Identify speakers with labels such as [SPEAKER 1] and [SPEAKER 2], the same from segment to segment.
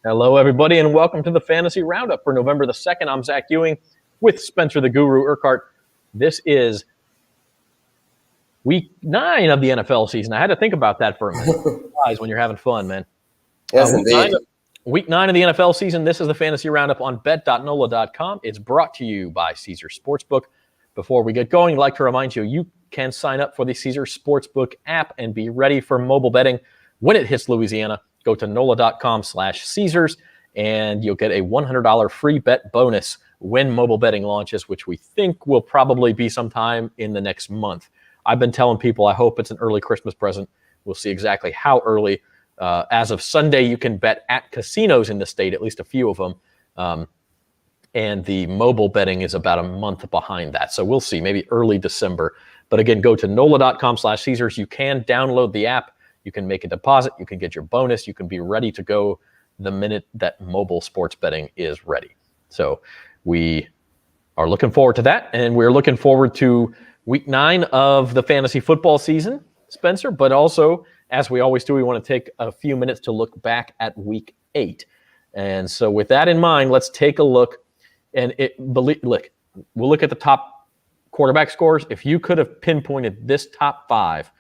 [SPEAKER 1] Hello, everybody, and welcome to the Fantasy Roundup for November the 2nd. I'm Zach Ewing with Spencer the Guru Urquhart. This is week 9 of the NFL season. I had to think about that for a minute. When you're having fun, man.
[SPEAKER 2] Yes, indeed.
[SPEAKER 1] Week 9 of the NFL season. This is the Fantasy Roundup on bet.nola.com. It's brought to you by Caesars Sportsbook. Before we get going, I'd like to remind you, you can sign up for the Caesars Sportsbook app and be ready for mobile betting when it hits Louisiana. Go to NOLA.com/Caesars, and you'll get a $100 free bet bonus when mobile betting launches, which we think will probably be sometime in the next month. I've been telling people I hope it's an early Christmas present. We'll see exactly how early. As of Sunday, you can bet at casinos in the state, at least a few of them. And the mobile betting is about a month behind that. So we'll see, maybe early December. But again, go to NOLA.com/Caesars. You can download the app. You can make a deposit. You can get your bonus. You can be ready to go the minute that mobile sports betting is ready. So we are looking forward to that. And we're looking forward to week 9 of the fantasy football season, Spencer. But also, as we always do, we want to take a few minutes to look back at week 8. And so with that in mind, let's take a look. And we'll look at the top quarterback scores. If you could have pinpointed this top 5,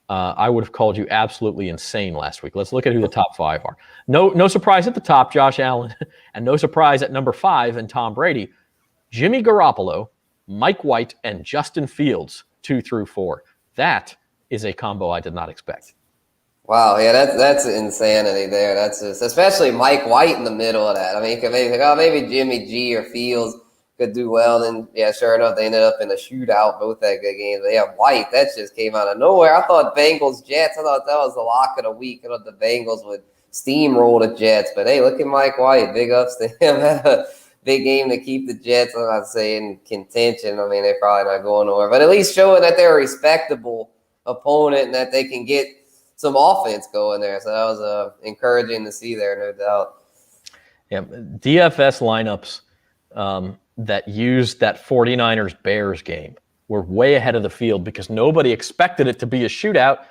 [SPEAKER 1] I would have called you absolutely insane last week. Let's look at who the top 5 are. No surprise at the top, Josh Allen, and no surprise at number 5 and Tom Brady. Jimmy Garoppolo, Mike White, and Justin Fields, 2 through 4. That is a combo I did not expect.
[SPEAKER 2] Wow, yeah, that's insanity there. That's just, especially Mike White in the middle of that. I mean, you could maybe think, maybe Jimmy G or Fields could do well. Then, yeah, sure enough, they ended up in a shootout, both that good games. But yeah, White, that just came out of nowhere. I thought Bengals, Jets, I thought that was the lock of the week. I thought the Bengals would steamroll the Jets. But, hey, look at Mike White. Big ups to him. Had a big game to keep the Jets, I'm not saying contention. I mean, they're probably not going nowhere. But at least showing that they're a respectable opponent and that they can get some offense going there. So that was encouraging to see there, no doubt.
[SPEAKER 1] Yeah, DFS lineups that used that 49ers-Bears game were way ahead of the field because nobody expected it to be a shootout,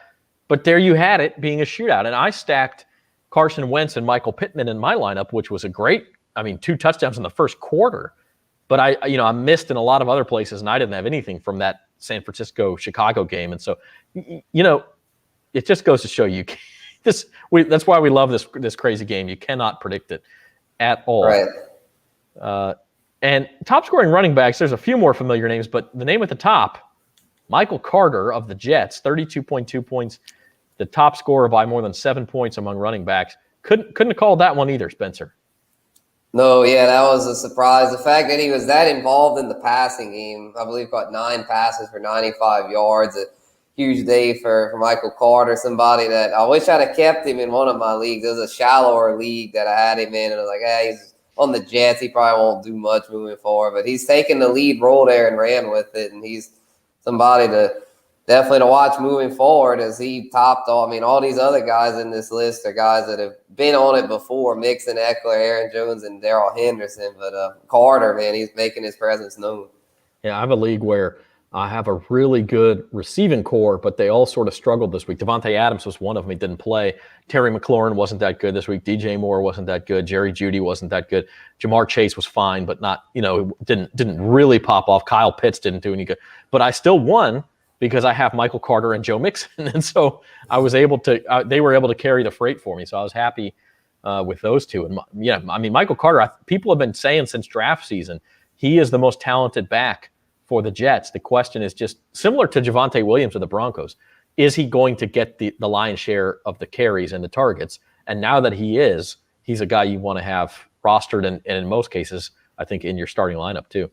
[SPEAKER 1] but there you had it being a shootout. And I stacked Carson Wentz and Michael Pittman in my lineup, which was 2 touchdowns in the first quarter. But I missed in a lot of other places, and I didn't have anything from that San Francisco-Chicago game. And so, it just goes to show you that's why we love this crazy game. You cannot predict it at all.
[SPEAKER 2] Right.
[SPEAKER 1] And top scoring running backs, there's a few more familiar names, but the name at the top, Michael Carter of the Jets, 32.2 points, the top scorer by more than 7 points among running backs. Couldn't have called that one either, Spencer.
[SPEAKER 2] No, yeah, that was a surprise. The fact that he was that involved in the passing game, I believe caught 9 passes for 95 yards. A huge day for Michael Carter, somebody that I wish I'd have kept him in one of my leagues. It was a shallower league that I had him in, and I was like, he's on the Jets. He probably won't do much moving forward, but he's taken the lead role there and ran with it, and he's somebody to definitely to watch moving forward as he topped all. I mean, all these other guys in this list are guys that have been on it before, Mixon, Ekeler, Aaron Jones, and Darrell Henderson. But Carter, man, he's making his presence known.
[SPEAKER 1] Yeah, I have a league where I have a really good receiving core, but they all sort of struggled this week. Javonte Adams was one of them. He didn't play. Terry McLaurin wasn't that good this week. DJ Moore wasn't that good. Jerry Jeudy wasn't that good. Jamar Chase was fine, but not, didn't really pop off. Kyle Pitts didn't do any good. But I still won because I have Michael Carter and Joe Mixon. And so I was able to, they were able to carry the freight for me. So I was happy with those two. And Michael Carter, people have been saying since draft season, he is the most talented back for the Jets. The question is just similar to Javonte Williams of the Broncos. Is he going to get the lion's share of the carries and the targets? And now that he is, he's a guy you want to have rostered and in most cases, I think, in your starting lineup too.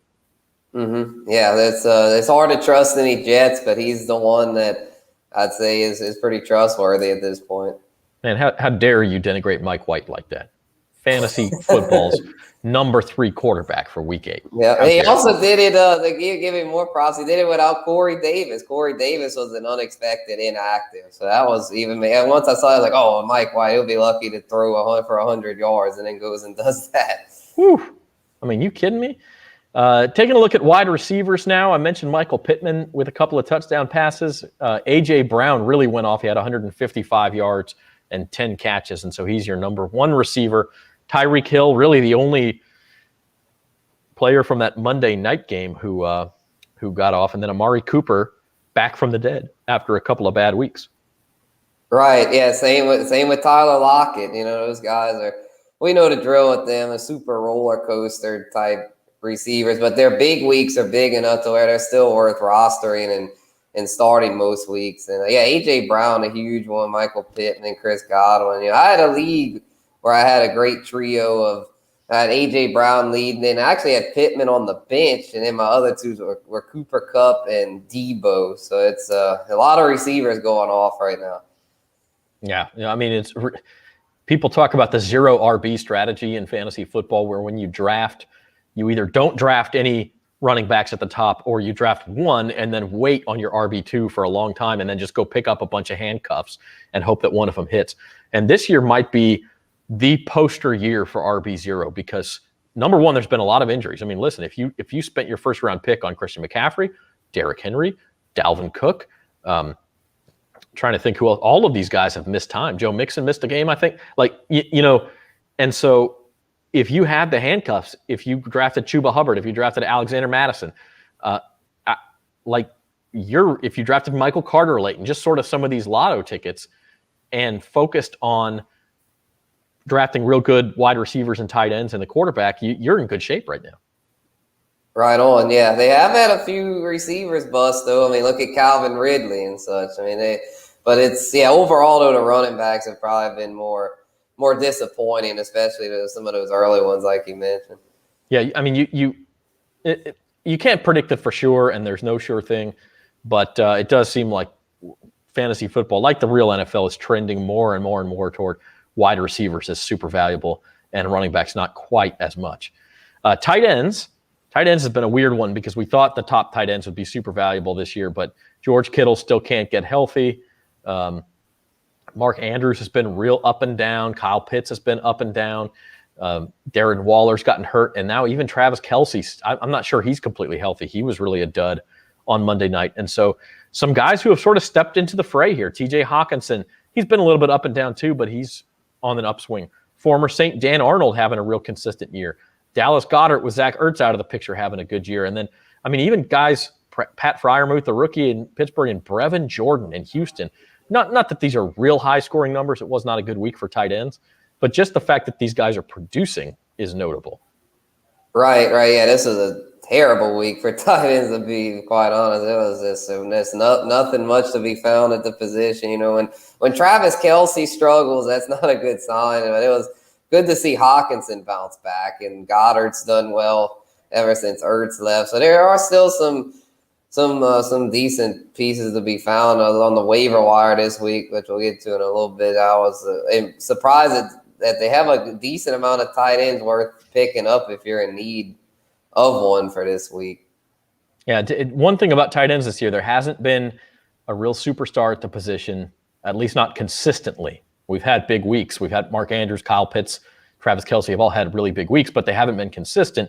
[SPEAKER 2] Mm-hmm. Yeah, it's hard to trust any Jets, but he's the one that I'd say is pretty trustworthy at this point.
[SPEAKER 1] Man, how dare you denigrate Mike White like that? Fantasy football's number 3 quarterback for week 8.
[SPEAKER 2] Yeah, he also did it. They give him more props. He did it without Corey Davis. Corey Davis was an unexpected inactive, so that was even. And once I saw it, I was like, oh, Mike White, he'll be lucky to throw for 100 yards, and then goes and does that.
[SPEAKER 1] Whew. I mean, you kidding me? Taking a look at wide receivers now. I mentioned Michael Pittman with a couple of touchdown passes. A.J. Brown really went off. He had 155 yards and 10 catches, and so he's your number 1 receiver. Tyreek Hill, really the only player from that Monday night game who got off, and then Amari Cooper back from the dead after a couple of bad weeks.
[SPEAKER 2] Right. Yeah. Same with Tyler Lockett. Those guys we know the drill with them, a super roller coaster type receivers, but their big weeks are big enough to where they're still worth rostering and starting most weeks. And AJ Brown, a huge one, Michael Pittman and Chris Godwin. I had a league where I had a great trio of, I had AJ Brown leading, and I actually had Pittman on the bench, and then my other two were Cooper Kupp and Debo. So it's a lot of receivers going off right now.
[SPEAKER 1] Yeah, I mean, people talk about the 0 RB strategy in fantasy football, where when you draft, you either don't draft any running backs at the top, or you draft one and then wait on your RB2 for a long time and then just go pick up a bunch of handcuffs and hope that one of them hits. And this year might be the poster year for RB0 because, number one, there's been a lot of injuries. I mean, listen, if you spent your first round pick on Christian McCaffrey, Derrick Henry, Dalvin Cook, trying to think who else. All of these guys have missed time. Joe Mixon missed a game, I think. And so if you had the handcuffs, if you drafted Chuba Hubbard, if you drafted Alexander Madison, if you drafted Michael Carter late and just sort of some of these lotto tickets and focused on drafting real good wide receivers and tight ends and the quarterback, you're in good shape right now. Right
[SPEAKER 2] on, yeah. They have had a few receivers bust, though. I mean, look at Calvin Ridley and such. I mean, overall, though, the running backs have probably been more disappointing, especially to some of those early ones like you mentioned.
[SPEAKER 1] Yeah, I mean, you can't predict it for sure, and there's no sure thing, but it does seem like fantasy football, like the real NFL, is trending more and more and more toward wide receivers as super valuable and running backs not quite as much. Tight ends has been a weird one because we thought the top tight ends would be super valuable this year, but George Kittle still can't get healthy. Mark Andrews has been real up and down. Kyle Pitts has been up and down. Darren Waller's gotten hurt, and now even Travis Kelce, I'm not sure he's completely healthy. He was really a dud on Monday night. And so some guys who have sort of stepped into the fray here. TJ Hockenson, he's been a little bit up and down too, but he's on an upswing. Former Saint Dan Arnold having a real consistent year. Dallas Goedert with Zach Ertz out of the picture having a good year. And then, I mean, even guys, Pat Freiermuth, the rookie in Pittsburgh, and Brevin Jordan in Houston. Not that these are real high-scoring numbers. It was not a good week for tight ends. But just the fact that these guys are producing is notable.
[SPEAKER 2] Right. Yeah, this is a terrible week for tight ends, to be quite honest. It was just nothing much to be found at the position. When Travis Kelce struggles, that's not a good sign. But it was good to see Hockenson bounce back, and Goddard's done well ever since Ertz left. So there are still some decent pieces to be found on the waiver wire this week, which we'll get to in a little bit. I was surprised that they have a decent amount of tight ends worth picking up if you're in need of one for this week.
[SPEAKER 1] Yeah, one thing about tight ends this year, there hasn't been a real superstar at the position, at least not consistently. We've had big weeks. We've had Mark Andrews, Kyle Pitts, Travis Kelce have all had really big weeks, but they haven't been consistent.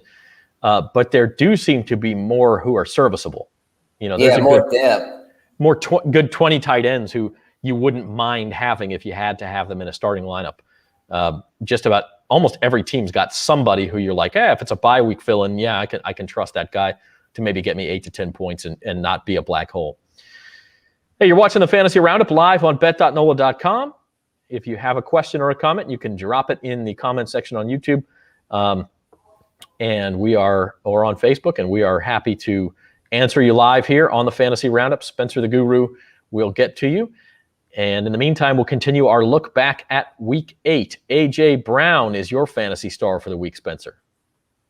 [SPEAKER 1] But there do seem to be more who are serviceable. There's
[SPEAKER 2] more depth.
[SPEAKER 1] Good 20 tight ends who you wouldn't mind having if you had to have them in a starting lineup. Just about almost every team's got somebody who you're like, if it's a bye week fill-in, I can trust that guy to maybe get me 8 to 10 points and not be a black hole. Hey, you're watching the Fantasy Roundup live on bet.nola.com. If you have a question or a comment, you can drop it in the comment section on YouTube. And or on Facebook, and we are happy to answer you live here on the Fantasy Roundup. Spencer the Guru will get to you. And in the meantime, we'll continue our look back at Week 8. A.J. Brown is your fantasy star for the week, Spencer.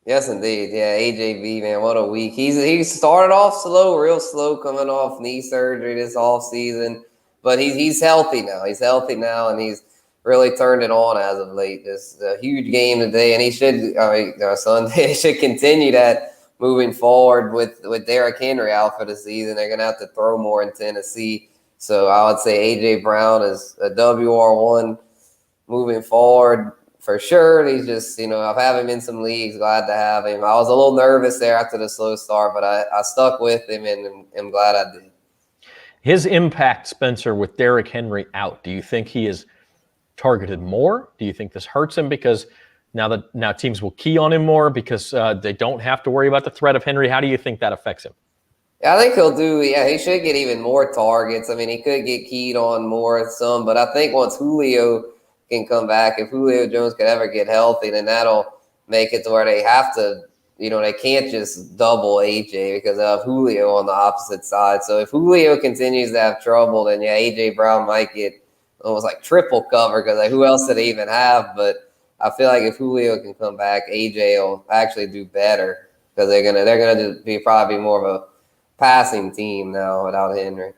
[SPEAKER 2] Yes, indeed. Yeah, AJB, man, what a week. He started off slow, real slow, coming off knee surgery this offseason. But he's healthy now. He's healthy now, and he's really turned it on as of late. Just a huge game today, and he should, Sunday, he should continue that moving forward with Derrick Henry out for the season. They're going to have to throw more in Tennessee. So I would say A.J. Brown is a WR1 moving forward for sure. He's just, I've had him in some leagues, glad to have him. I was a little nervous there after the slow start, but I stuck with him, and I'm glad I did.
[SPEAKER 1] His impact, Spencer, with Derrick Henry out, do you think he is targeted more? Do you think this hurts him? Because Now teams will key on him more because they don't have to worry about the threat of Henry. How do you think that affects him?
[SPEAKER 2] Yeah, I think he'll do. Yeah, he should get even more targets. I mean, he could get keyed on more some, but I think once Julio can come back, if Julio Jones could ever get healthy, then that'll make it to where they have to. They can't just double AJ because they have Julio on the opposite side. So if Julio continues to have trouble, then yeah, AJ Brown might get almost like triple cover because who else did they even have? But I feel like if Julio can come back, AJ will actually do better because they're gonna be probably more of a passing team now without Henry.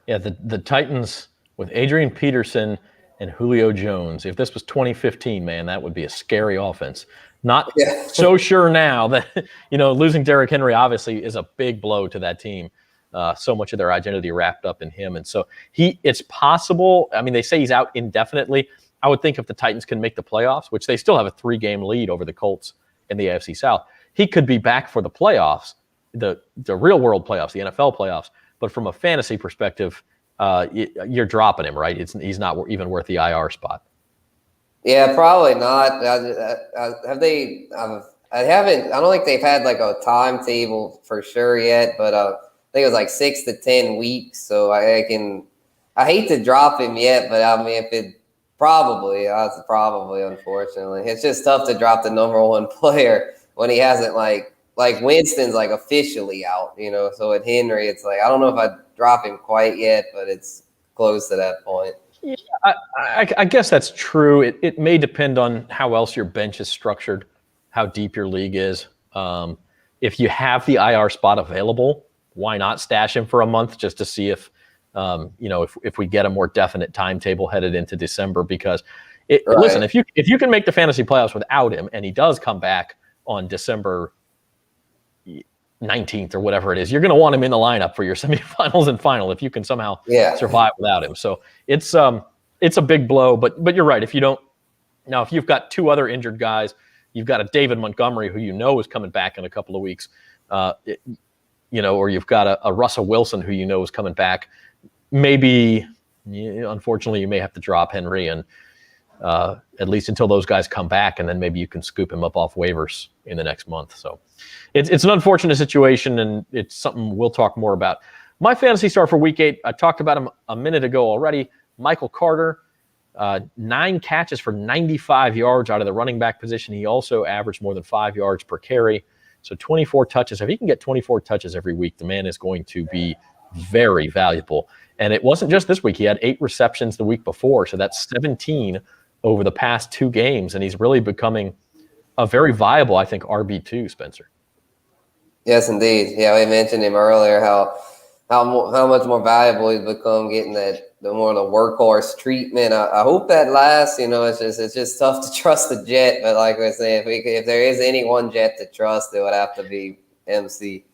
[SPEAKER 1] Yeah, the Titans with Adrian Peterson and Julio Jones. If this was 2015, man, that would be a scary offense. Not so sure now that losing Derrick Henry obviously is a big blow to that team. So much of their identity wrapped up in him, and so it's possible. I mean, they say he's out indefinitely. I would think if the Titans can make the playoffs, which they still have a 3-game lead over the Colts in the AFC South, he could be back for the playoffs. The real world playoffs, the NFL playoffs, but from a fantasy perspective, you're dropping him, right? He's not even worth the IR spot.
[SPEAKER 2] Yeah, probably not. Have they? I haven't. I don't think they've had like a timetable for sure yet, but I think it was like 6 to 10 weeks. So I hate to drop him yet, but I mean, that's probably unfortunately, it's just tough to drop the number one player when he hasn't like Winston's like officially out, so at Henry, it's like, I don't know if I'd drop him quite yet, but it's close to that point.
[SPEAKER 1] Yeah, I guess that's true. It may depend on how else your bench is structured, how deep your league is. If you have the IR spot available, why not stash him for a month just to see if we get a more definite timetable headed into December? Because listen, if you can make the fantasy playoffs without him and he does come back on December 19th or whatever it is, you're going to want him in the lineup for your semifinals and final if you can somehow survive without him. So it's a big blow, but you're right. If you've got 2 other injured guys, you've got a David Montgomery who is coming back in a couple of weeks, or you've got a Russell Wilson who is coming back. Maybe, unfortunately, you may have to drop Henry and at least until those guys come back, and then maybe you can scoop him up off waivers in the next month. So it's an unfortunate situation, and it's something we'll talk more about. My fantasy star for Week 8, I talked about him a minute ago already, Michael Carter, 9 catches for 95 yards out of the running back position. He also averaged more than 5 yards per carry, so 24 touches. If he can get 24 touches every week, the man is going to be very valuable. And it wasn't just this week. He had 8 receptions the week before, so that's 17 over the past 2 games, and he's really becoming a very viable, I think, RB2, Spencer.
[SPEAKER 2] Yes, indeed. Yeah, we mentioned him earlier, how much more valuable he's become getting the more of the workhorse treatment. I hope that lasts. It's just tough to trust the Jet, but like I said, if there is any one Jet to trust, it would have to be MC.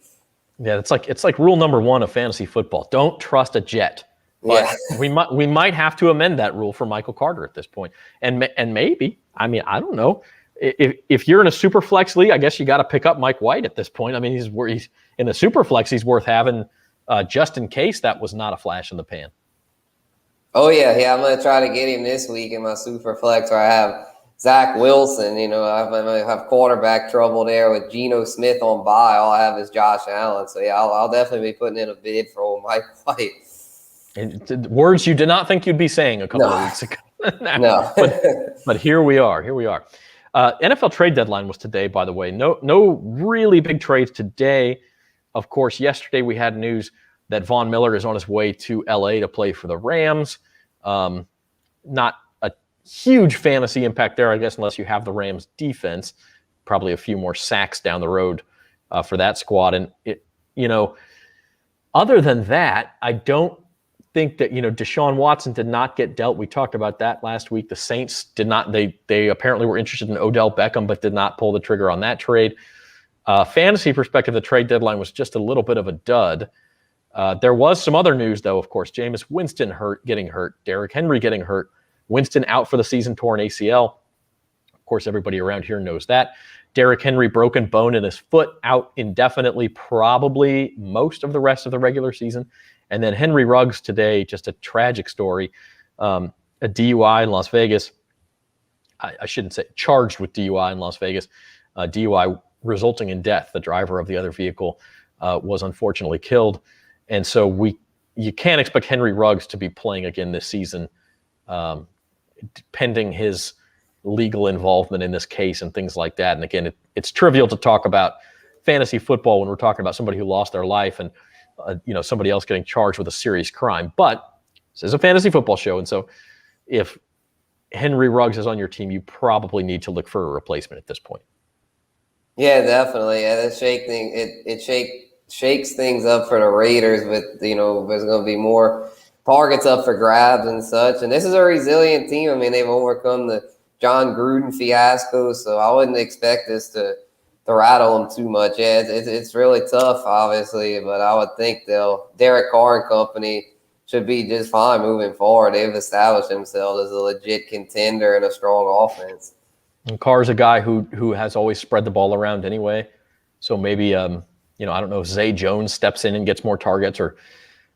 [SPEAKER 1] Yeah, it's like rule number 1 of fantasy football: don't trust a Jet. But we might have to amend that rule for Michael Carter at this point, and maybe, I mean, I don't know, if you're in a super flex league, I guess you got to pick up Mike White at this point. I mean, he's in a super flex, he's worth having just in case that was not a flash in the pan.
[SPEAKER 2] Oh yeah, I'm gonna try to get him this week in my super flex where I have Zach Wilson. I have quarterback trouble there with Geno Smith on bye. All I have is Josh Allen. So yeah, I'll definitely be putting in a bid for Mike White.
[SPEAKER 1] Words you did not think you'd be saying a couple of weeks ago.
[SPEAKER 2] No.
[SPEAKER 1] but here we are. NFL trade deadline was today, by the way. No really big trades today. Of course, yesterday we had news that Von Miller is on his way to LA to play for the Rams. Not a huge fantasy impact there, I guess, unless you have the Rams defense. Probably a few more sacks down the road for that squad. And other than that, I don't think that, Deshaun Watson did not get dealt. We talked about that last week. The Saints did not. They apparently were interested in Odell Beckham, but did not pull the trigger on that trade. Fantasy perspective, the trade deadline was just a little bit of a dud. There was some other news, though, of course. Jameis Winston getting hurt. Derrick Henry getting hurt. Winston out for the season, torn ACL. Of course, everybody around here knows that. Derrick Henry, broken bone in his foot, out indefinitely, probably most of the rest of the regular season. And then Henry Ruggs today, just a tragic story. A DUI in Las Vegas. I shouldn't say charged with DUI in Las Vegas. DUI resulting in death. The driver of the other vehicle was unfortunately killed. And so you can't expect Henry Ruggs to be playing again this season, pending his legal involvement in this case and things like that. And again, it's trivial to talk about fantasy football when we're talking about somebody who lost their life and somebody else getting charged with a serious crime. But this is a fantasy football show, and so if Henry Ruggs is on your team, you probably need to look for a replacement at this point.
[SPEAKER 2] Yeah, definitely. Yeah, that shake thing shakes things up for the Raiders with there's going to be more targets up for grabs and such. And this is a resilient team. I mean, they've overcome the John Gruden fiasco, so I wouldn't expect this to rattle them too much. Yeah, it's really tough, obviously, but I would think Derek Carr and company should be just fine moving forward. They've established themselves as a legit contender and a strong offense.
[SPEAKER 1] And Carr's a guy who has always spread the ball around anyway, so maybe I don't know if Zay Jones steps in and gets more targets, or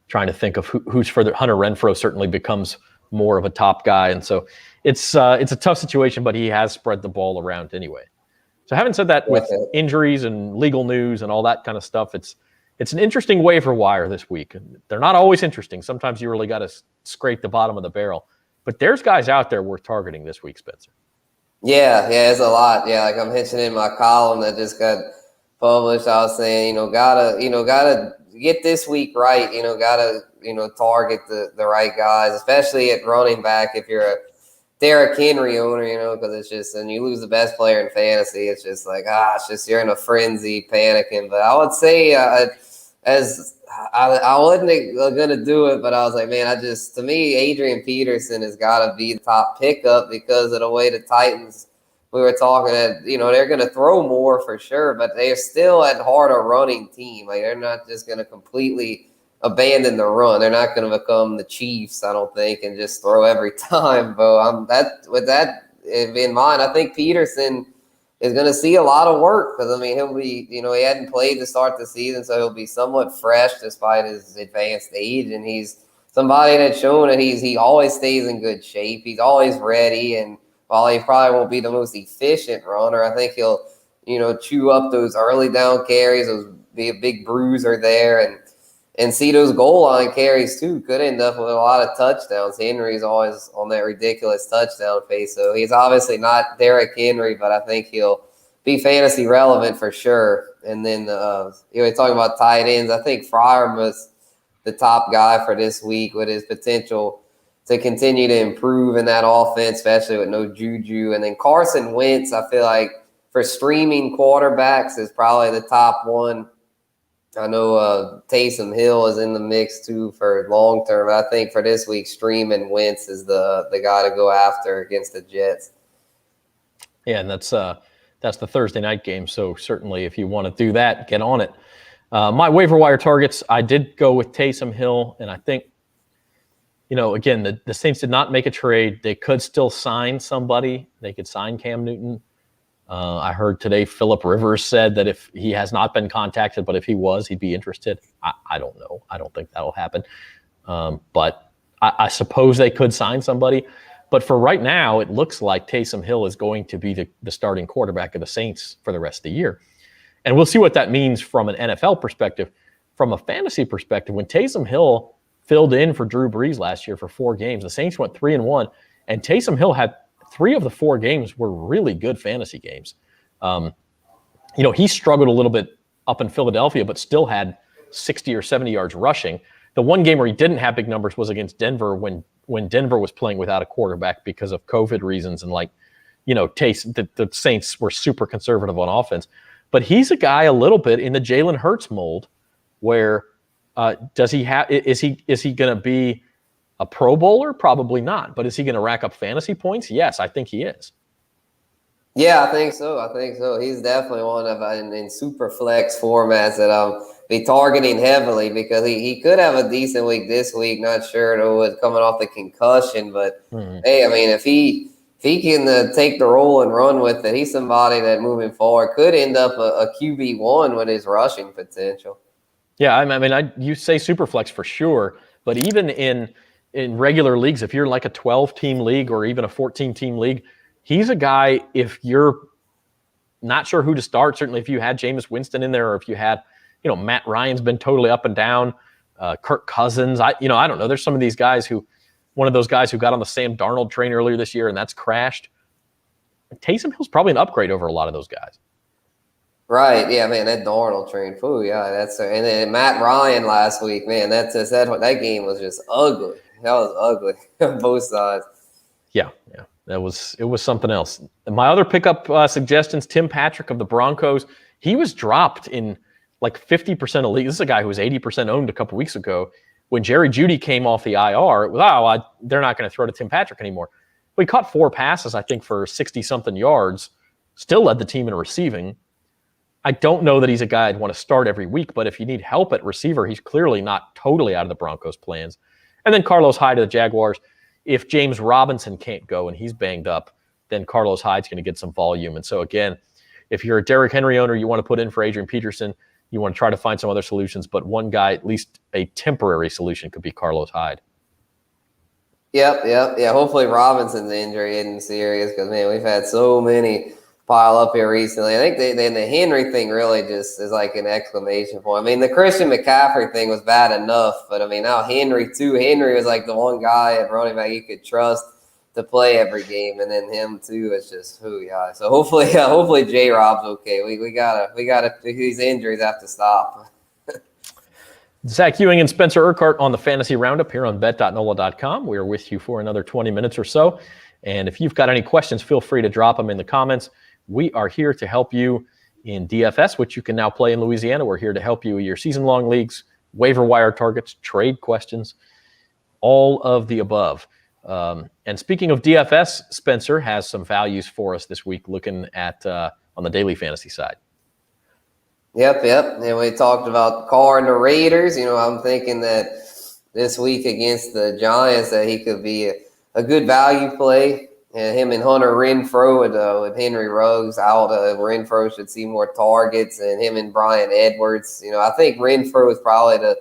[SPEAKER 1] trying to think of who's further. Hunter Renfrow certainly becomes more of a top guy, and so it's a tough situation, but he has spread the ball around anyway. So having said that, with injuries and legal news and all that kind of stuff, it's an interesting waiver wire this week. They're not always interesting. Sometimes you really got to scrape the bottom of the barrel. But there's guys out there worth targeting this week, Spencer.
[SPEAKER 2] Yeah, it's a lot. Yeah, like I mentioned in my column that just got published, I was saying, gotta get this week right. Gotta target the right guys, especially at running back if you're a Derrick Henry owner, because it's just, and you lose the best player in fantasy, it's just like, it's just, you're in a frenzy, panicking. But I would say, I wasn't going to do it, but I was like, man, to me, Adrian Peterson has got to be the top pickup because of the way the Titans, we were talking that, they're going to throw more for sure, but they're still at heart a running team. Like, they're not just going to completely abandon the run. They're not going to become the Chiefs, I don't think, and just throw every time. But with that in mind, I think Peterson is going to see a lot of work because, he'll be, he hadn't played to start the season, so he'll be somewhat fresh despite his advanced age. And he's somebody that's shown that he always stays in good shape. He's always ready. And while he probably won't be the most efficient runner, I think he'll, chew up those early down carries, be a big bruiser there, and see those goal line carries too. Could end up with a lot of touchdowns. Henry's always on that ridiculous touchdown pace. So he's obviously not Derrick Henry, but I think he'll be fantasy relevant for sure. And then, talking about tight ends, I think Freiermuth, the top guy for this week with his potential to continue to improve in that offense, especially with no Juju. And then Carson Wentz, I feel like for streaming quarterbacks is probably the top one. I know Taysom Hill is in the mix too for long term. I think for this week, streaming Wentz is the guy to go after against the Jets.
[SPEAKER 1] Yeah, and that's the Thursday night game. So certainly, if you want to do that, get on it. My waiver wire targets, I did go with Taysom Hill, and I think, again, the Saints did not make a trade. They could still sign somebody. They could sign Cam Newton. I heard today Phillip Rivers said that if he has not been contacted, but if he was, he'd be interested. I don't know. I don't think that'll happen. But I suppose they could sign somebody. But for right now, it looks like Taysom Hill is going to be the starting quarterback of the Saints for the rest of the year. And we'll see what that means from an NFL perspective. From a fantasy perspective, when Taysom Hill filled in for Drew Brees last year for 4 games, the Saints went 3-1, and Taysom Hill had 3 of the 4 games were really good fantasy games. He struggled a little bit up in Philadelphia, but still had 60 or 70 yards rushing. The one game where he didn't have big numbers was against Denver when Denver was playing without a quarterback because of COVID reasons. And the Saints were super conservative on offense. But he's a guy a little bit in the Jalen Hurts mold where is he going to be a Pro Bowler? Probably not. But is he going to rack up fantasy points? Yes, I think he is.
[SPEAKER 2] Yeah, I think so. He's definitely one of in super flex formats that I'll be targeting heavily because he could have a decent week this week. Not sure though with coming off the concussion, but hey, if he can take the role and run with it, he's somebody that moving forward could end up a QB1 with his rushing potential.
[SPEAKER 1] Yeah, you say super flex for sure, but even in regular leagues, if you're like a 12-team league or even a 14-team league, he's a guy, if you're not sure who to start, certainly if you had Jameis Winston in there, or if you had, Matt Ryan's been totally up and down, Kirk Cousins, I don't know. There's some of these guys one of those guys who got on the Sam Darnold train earlier this year and that's crashed. Taysom Hill's probably an upgrade over a lot of those guys.
[SPEAKER 2] Right, yeah, man, that Darnold train, and then Matt Ryan last week, man, that game was just ugly. That was ugly on both sides.
[SPEAKER 1] Yeah, it was something else. My other pickup suggestions: Tim Patrick of the Broncos. He was dropped in like 50% of leagues. This is a guy who was 80% owned a couple weeks ago. When Jerry Jeudy came off the IR, it was, they're not going to throw to Tim Patrick anymore. But he caught 4 passes, I think, for 60-something yards. Still led the team in receiving. I don't know that he's a guy I'd want to start every week, but if you need help at receiver, he's clearly not totally out of the Broncos' plans. And then Carlos Hyde of the Jaguars. If James Robinson can't go and he's banged up, then Carlos Hyde's going to get some volume. And so, again, if you're a Derrick Henry owner, you want to put in for Adrian Peterson, you want to try to find some other solutions, but one guy, at least a temporary solution, could be Carlos Hyde.
[SPEAKER 2] Yep. Yeah, hopefully Robinson's injury isn't serious because, man, we've had so many pile up here recently. I think the Henry thing really just is like an exclamation point. I mean, the Christian McCaffrey thing was bad enough, but I mean, now Henry too. Henry was like the one guy at running back you could trust to play every game, and then him too. It's just So hopefully J Rob's okay. We gotta these injuries have to stop.
[SPEAKER 1] Zach Ewing and Spencer Urquhart on the Fantasy Roundup here on bet.nola.com. We are with you for another 20 minutes or so. And if you've got any questions, feel free to drop them in the comments. We are here to help you in DFS, which you can now play in Louisiana. We're here to help you with your season-long leagues, waiver wire targets, trade questions, all of the above. And speaking of DFS, Spencer has some values for us this week looking at on the daily fantasy side.
[SPEAKER 2] Yep. And we talked about Carr and the Raiders. I'm thinking that this week against the Giants that he could be a good value play. And him and Hunter Renfrow with Henry Ruggs out. Renfrow should see more targets, and him and Brian Edwards. I think Renfrow is probably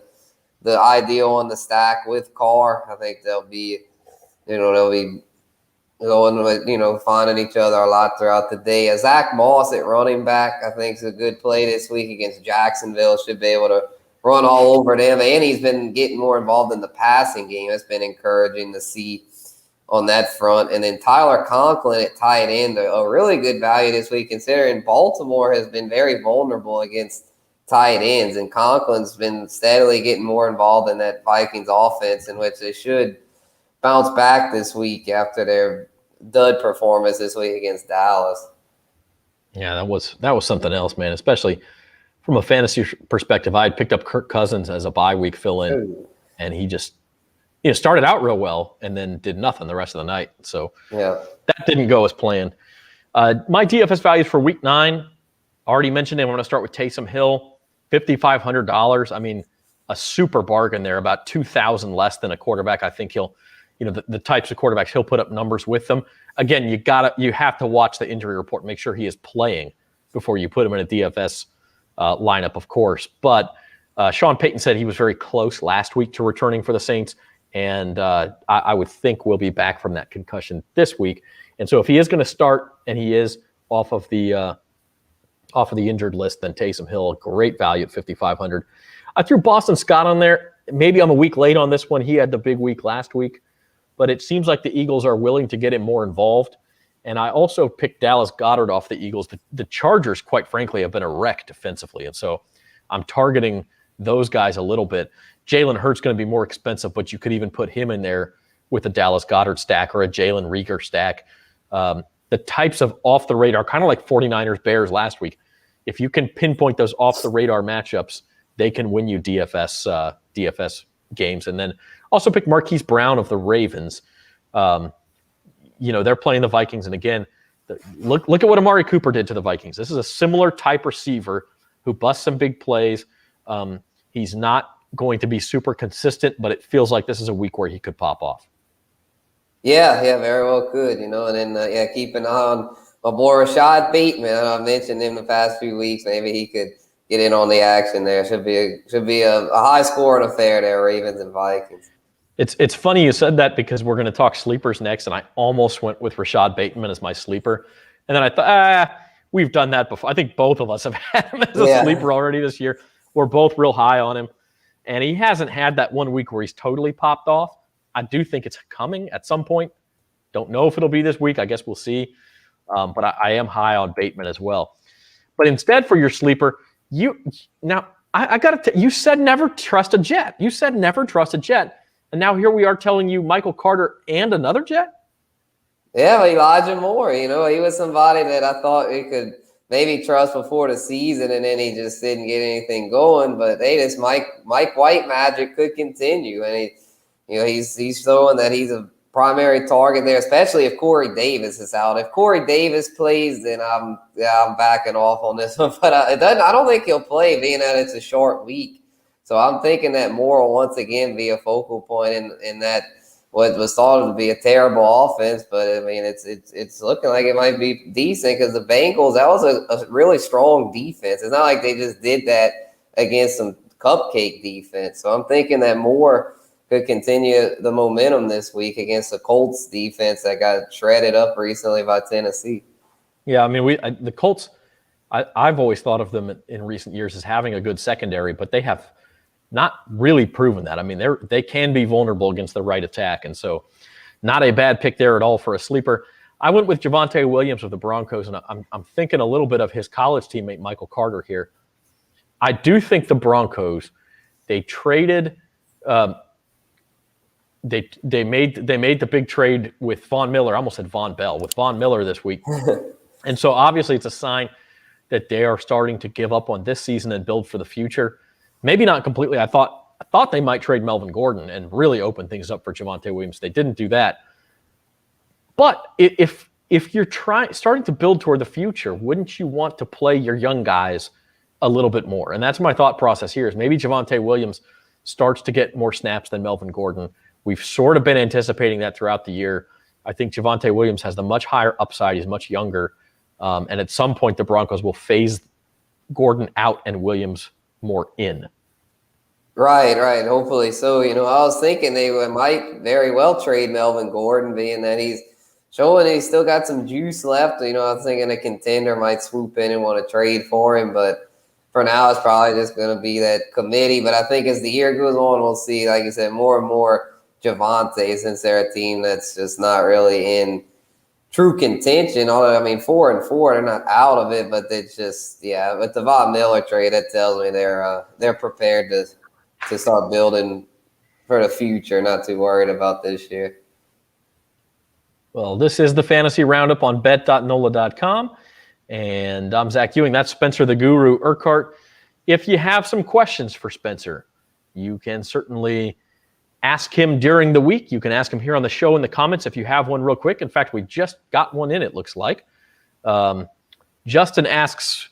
[SPEAKER 2] the ideal on the stack with Carr. I think they'll be going with, finding each other a lot throughout the day. Zach Moss at running back, I think, is a good play this week against Jacksonville. Should be able to run all over them, and he's been getting more involved in the passing game. It's been encouraging to see on that front. And then Tyler Conklin at tight end, a really good value this week, considering Baltimore has been very vulnerable against tight ends, and Conklin's been steadily getting more involved in that Vikings offense, in which they should bounce back this week after their dud performance this week against Dallas.
[SPEAKER 1] Yeah, that was something else, man, especially from a fantasy perspective. I had picked up Kirk Cousins as a bye week fill-in, and he just started out real well and then did nothing the rest of the night. So that didn't go as planned. My DFS values for week 9, already mentioned him. I'm going to start with Taysom Hill, $5,500. I mean, a super bargain there, about $2,000 less than a quarterback. I think he'll, the types of quarterbacks, he'll put up numbers with them. Again, you have to watch the injury report, make sure he is playing before you put him in a DFS lineup, of course. But Sean Payton said he was very close last week to returning for the Saints. And I would think we'll be back from that concussion this week. And so if he is going to start and he is off of the injured list, then Taysom Hill, great value at $5,500. I threw Boston Scott on there. Maybe I'm a week late on this one. He had the big week last week. But it seems like the Eagles are willing to get him more involved. And I also picked Dallas Goedert off the Eagles. The Chargers, quite frankly, have been a wreck defensively. And so I'm targeting those guys a little bit. Jalen Hurts going to be more expensive, but you could even put him in there with a Dallas Goedert stack or a Jalen Reagor stack. The types of off-the-radar, kind of like 49ers Bears last week, if you can pinpoint those off-the-radar matchups, they can win you DFS games. And then also pick Marquise Brown of the Ravens. They're playing the Vikings. And again, look at what Amari Cooper did to the Vikings. This is a similar type receiver who busts some big plays. He's not going to be super consistent, but it feels like this is a week where he could pop off.
[SPEAKER 2] Yeah, very well could, and then keep an eye on my boy Rashad Bateman. I've mentioned him the past few weeks. Maybe he could get in on the action there. Should be a high scoring affair there, Ravens and Vikings.
[SPEAKER 1] It's funny you said that because we're going to talk sleepers next, and I almost went with Rashad Bateman as my sleeper. And then I thought, we've done that before. I think both of us have had him as a sleeper already this year. We're both real high on him. And he hasn't had that 1 week where he's totally popped off. I do think it's coming at some point. Don't know if it'll be this week. I guess we'll see. But I am high on Bateman as well. But instead for your sleeper, you said never trust a Jet. You said never trust a Jet. And now here we are telling you Michael Carter and another Jet?
[SPEAKER 2] Yeah, Elijah Moore, he was somebody that I thought we could maybe trust before the season, and then he just didn't get anything going. But hey, this Mike White magic could continue, and he's showing that he's a primary target there, especially if Corey Davis is out. If Corey Davis plays, then I'm backing off on this one. But I don't think he'll play, being that it's a short week. So I'm thinking that Moore will once again be a focal point in that what was thought to be a terrible offense. But I mean, it's looking like it might be decent because the Bengals, that was a really strong defense. It's not like they just did that against some cupcake defense. So I'm thinking that Moore could continue the momentum this week against the Colts defense that got shredded up recently by Tennessee. Yeah,
[SPEAKER 1] I mean, the Colts, I've always thought of them in recent years as having a good secondary, but they have not really proven that. I mean, they can be vulnerable against the right attack, and so not a bad pick there at all for a sleeper. I went with Javonte Williams of the Broncos, and I'm thinking a little bit of his college teammate Michael Carter here. I do think the Broncos, they traded, they made the big trade with Von Miller. I almost said Von Bell, with Von Miller this week, and so obviously it's a sign that they are starting to give up on this season and build for the future. Maybe not completely. I thought they might trade Melvin Gordon and really open things up for Javonte Williams. They didn't do that. But if you're starting to build toward the future, wouldn't you want to play your young guys a little bit more? And that's my thought process here is maybe Javonte Williams starts to get more snaps than Melvin Gordon. We've sort of been anticipating that throughout the year. I think Javonte Williams has the much higher upside. He's much younger. And at some point, the Broncos will phase Gordon out and Williams more in.
[SPEAKER 2] Right. Hopefully so. I was thinking they might very well trade Melvin Gordon, being that he's showing he's still got some juice left. I was thinking a contender might swoop in and want to trade for him, but for now it's probably just going to be that committee. But I think as the year goes on, we'll see, like you said, more and more Javonte, since they're a team that's just not really in true contention. Although, 4-4, they're not out of it, but it's just, with the Von Miller trade, that tells me they're prepared to start building for the future, not too worried about this year.
[SPEAKER 1] Well, this is the Fantasy Roundup on bet.nola.com, and I'm Zach Ewing. That's Spencer the Guru Urquhart. If you have some questions for Spencer, you can certainly ask him during the week. You can ask him here on the show in the comments if you have one real quick. In fact, we just got one in, it looks like. Justin asks,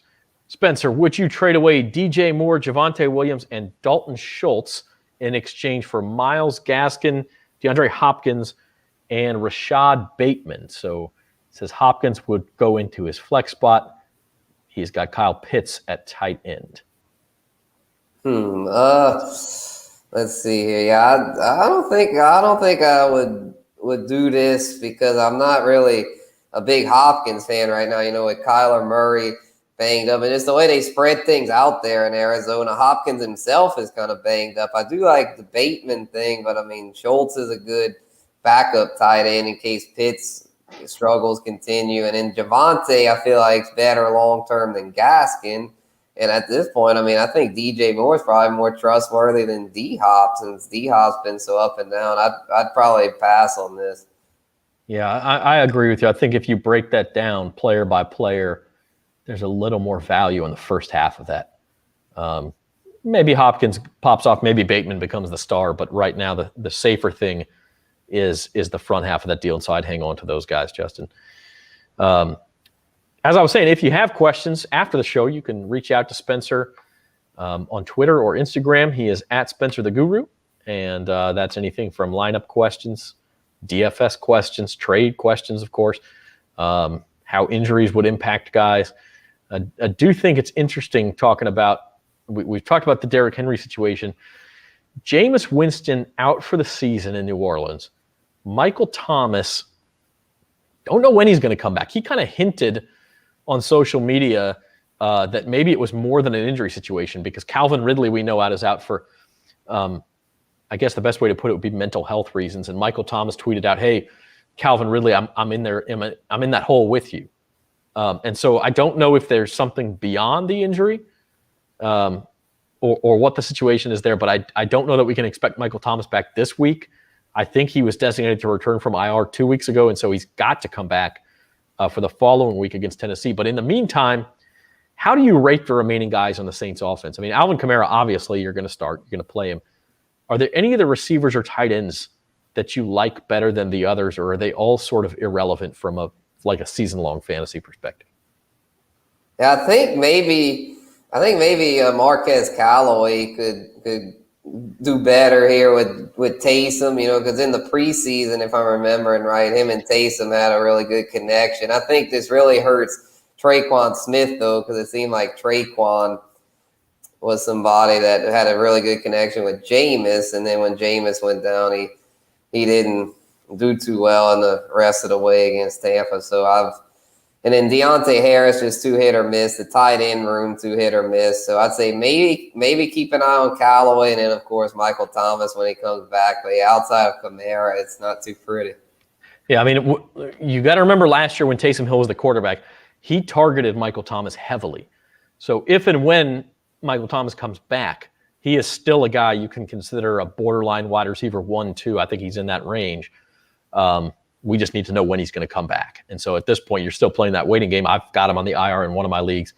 [SPEAKER 1] Spencer, would you trade away DJ Moore, Javonte Williams, and Dalton Schultz in exchange for Myles Gaskin, DeAndre Hopkins, and Rashad Bateman? So it says Hopkins would go into his flex spot. He's got Kyle Pitts at tight end.
[SPEAKER 2] Let's see here. Yeah, I don't think I would do this because I'm not really a big Hopkins fan right now. With Kyler Murray banged up, and it's the way they spread things out there in Arizona. Hopkins himself is kind of banged up. I do like the Bateman thing, but Schultz is a good backup tight end in case Pitts struggles continue. And then Javonte, I feel like is better long term than Gaskin. And at this point, I think DJ Moore is probably more trustworthy than D-Hop, since D-Hop's been so up and down. I'd probably pass on this.
[SPEAKER 1] Yeah, I agree with you. I think if you break that down player by player, there's a little more value in the first half of that. Maybe Hopkins pops off. Maybe Bateman becomes the star. But right now, the safer thing is the front half of that deal. And so I'd hang on to those guys, Justin. As I was saying, if you have questions after the show, you can reach out to Spencer on Twitter or Instagram. He is at Spencer the Guru, and that's anything from lineup questions, DFS questions, trade questions, of course, how injuries would impact guys. I do think it's interesting talking about, we've talked about the Derrick Henry situation. Jameis Winston out for the season in New Orleans. Michael Thomas, don't know when he's going to come back. He kind of hinted on social media that maybe it was more than an injury situation because Calvin Ridley, we know, is out for, I guess the best way to put it would be mental health reasons. And Michael Thomas tweeted out, "Hey, Calvin Ridley, I'm in there. I'm in that hole with you." And so I don't know if there's something beyond the injury or what the situation is there, but I don't know that we can expect Michael Thomas back this week. I think he was designated to return from IR 2 weeks ago, and so he's got to come back for the following week against Tennessee. But in the meantime, how do you rate the remaining guys on the Saints offense? I mean, Alvin Kamara, obviously you're going to start. You're going to play him. Are there any of the receivers or tight ends that you like better than the others, or are they all sort of irrelevant from a season-long fantasy perspective?
[SPEAKER 2] Yeah, I think maybe Marquez Callaway could do better here with Taysom, because in the preseason, if I'm remembering right, him and Taysom had a really good connection. I think this really hurts Traquan Smith, though, because it seemed like Traquan was somebody that had a really good connection with Jameis, and then when Jameis went down, he didn't do too well in the rest of the way against Tampa. And then Deontay Harris just 2 hit or miss. The tight end room 2 hit or miss. So I'd say maybe keep an eye on Callaway, and then of course Michael Thomas when he comes back. But yeah, outside of Kamara, it's not too pretty.
[SPEAKER 1] Yeah, I mean, you got to remember last year when Taysom Hill was the quarterback, he targeted Michael Thomas heavily. So if and when Michael Thomas comes back, he is still a guy you can consider a borderline wide receiver 1-2. I think he's in that range. We just need to know when he's going to come back. And so at this point, you're still playing that waiting game. I've got him on the IR in one of my leagues,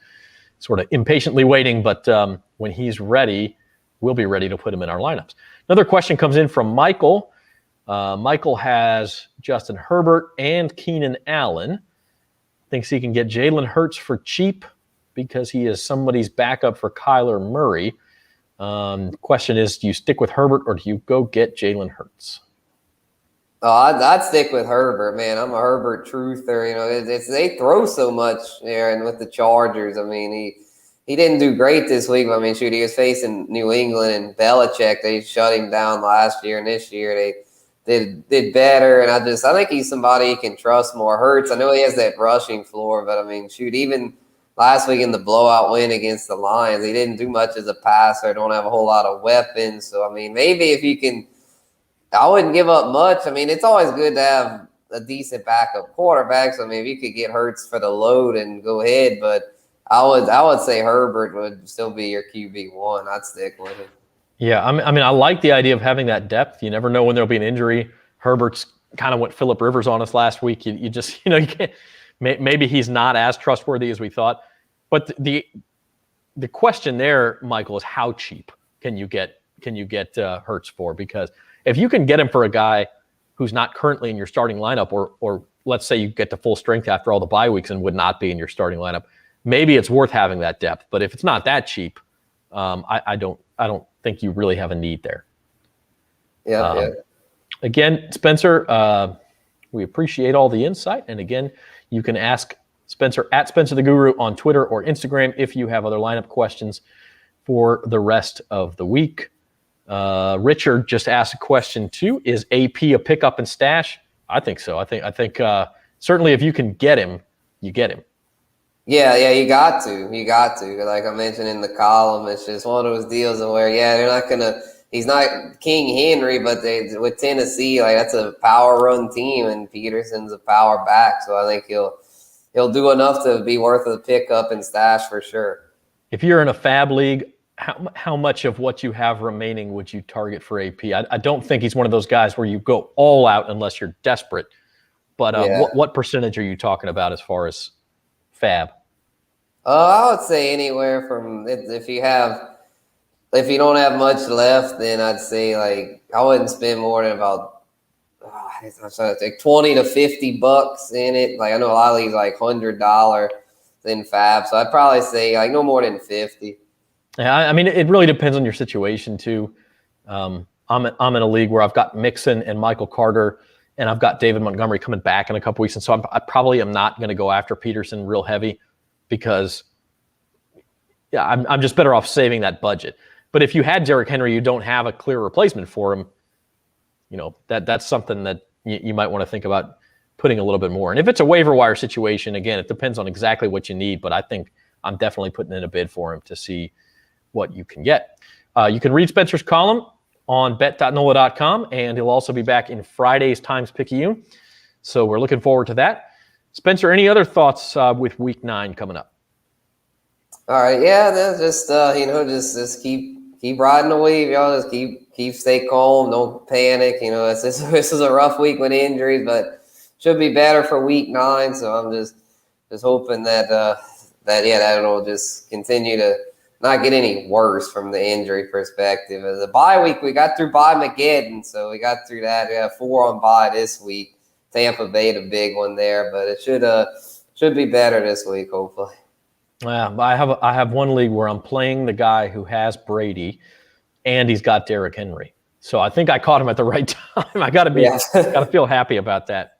[SPEAKER 1] sort of impatiently waiting. But when he's ready, we'll be ready to put him in our lineups. Another question comes in from Michael. Michael has Justin Herbert and Keenan Allen. Thinks he can get Jalen Hurts for cheap because he is somebody's backup for Kyler Murray. Question is, do you stick with Herbert or do you go get Jalen Hurts?
[SPEAKER 2] Oh, I'd stick with Herbert, man. I'm a Herbert truther. They throw so much there, and with the Chargers, I mean, he didn't do great this week. But I mean, shoot, he was facing New England and Belichick. They shut him down last year, and this year they did better. And I think he's somebody you can trust more. Hurts, I know he has that rushing floor, but I mean, shoot, even last week in the blowout win against the Lions, he didn't do much as a passer. Don't have a whole lot of weapons. So I mean, maybe if you can. I wouldn't give up much. I mean, it's always good to have a decent backup quarterback. So, I mean, if you could get Hurts for the load and go ahead, but I would say Herbert would still be your QB1. I'd stick with it.
[SPEAKER 1] Yeah, I mean, I like the idea of having that depth. You never know when there'll be an injury. Herbert's kind of what Phillip Rivers on us last week. You just, you can't. Maybe he's not as trustworthy as we thought. But the question there, Michael, is how cheap can you get Hurts for? Because if you can get him for a guy who's not currently in your starting lineup, or let's say you get to full strength after all the bye weeks and would not be in your starting lineup, maybe it's worth having that depth. But if it's not that cheap, I don't think you really have a need there.
[SPEAKER 2] Yeah.
[SPEAKER 1] Again, Spencer, we appreciate all the insight. And again, you can ask Spencer at Spencer the Guru on Twitter or Instagram if you have other lineup questions for the rest of the week. Richard just asked a question too. Is AP a pickup and stash? I think so. I think certainly if you can get him, you get him.
[SPEAKER 2] Yeah, you got to. Like I mentioned in the column, it's just one of those deals where, they're not gonna. He's not King Henry, but with Tennessee, like that's a power run team, and Peterson's a power back, so I think he'll do enough to be worth a pickup and stash for sure.
[SPEAKER 1] If you're in a fab league, how much of what you have remaining would you target for AP? I don't think he's one of those guys where you go all out unless you're desperate. But what percentage are you talking about as far as fab?
[SPEAKER 2] I would say anywhere from if you don't have much left, then I'd say like I wouldn't spend more than about I'm trying to think $20 to $50 in it. Like I know a lot of these like $100 in fab, so I'd probably say like no more than 50.
[SPEAKER 1] Yeah, I mean, it really depends on your situation too. I'm in a league where I've got Mixon and Michael Carter, and I've got David Montgomery coming back in a couple weeks, and so I probably am not going to go after Peterson real heavy because, I'm just better off saving that budget. But if you had Derrick Henry, you don't have a clear replacement for him. That's something that you might want to think about putting a little bit more. And if it's a waiver wire situation, again, it depends on exactly what you need. But I think I'm definitely putting in a bid for him to see what you can get. You can read Spencer's column on bet.nola.com, and he'll also be back in Friday's Times Picayune. So we're looking forward to that. Spencer, any other thoughts with Week 9 coming up?
[SPEAKER 2] All right, yeah, just just keep riding the wave, y'all. Just keep stay calm, don't panic. This is a rough week with injuries, but should be better for Week 9. So I'm just hoping that'll just continue to not get any worse from the injury perspective. As a bye week, we got through bye Mageddon, so we got through that. We have 4 on bye this week. Tampa Bay, the big one there, but it should be better this week, hopefully.
[SPEAKER 1] Yeah, I have one league where I'm playing the guy who has Brady, and he's got Derrick Henry. So I think I caught him at the right time. I got to feel happy about that.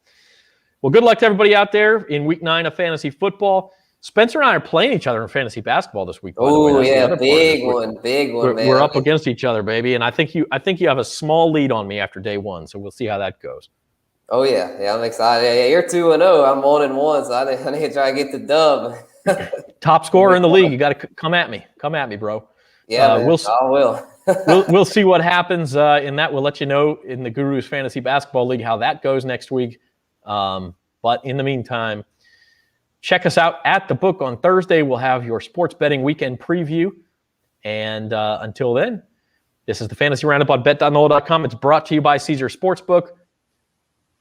[SPEAKER 1] Well, good luck to everybody out there in Week 9 of fantasy football. Spencer and I are playing each other in fantasy basketball this week.
[SPEAKER 2] Oh yeah, big one, man.
[SPEAKER 1] We're up against each other, baby, and I think you have a small lead on me after day 1. So we'll see how that goes.
[SPEAKER 2] Oh yeah, I'm excited. Yeah, you're 2-0. I'm 1-1, so I need to try to get the dub.
[SPEAKER 1] Top scorer in the league. You got to come at me, bro.
[SPEAKER 2] Yeah, I will.
[SPEAKER 1] we'll see what happens in that. We'll let you know in the Guru's Fantasy Basketball League how that goes next week. But in the meantime, check us out at the book on Thursday. We'll have your sports betting weekend preview. And until then, this is the Fantasy Roundup on bet.nola.com. It's brought to you by Caesar Sportsbook.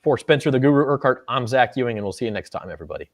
[SPEAKER 1] For Spencer the Guru Urquhart, I'm Zach Ewing, and we'll see you next time, everybody.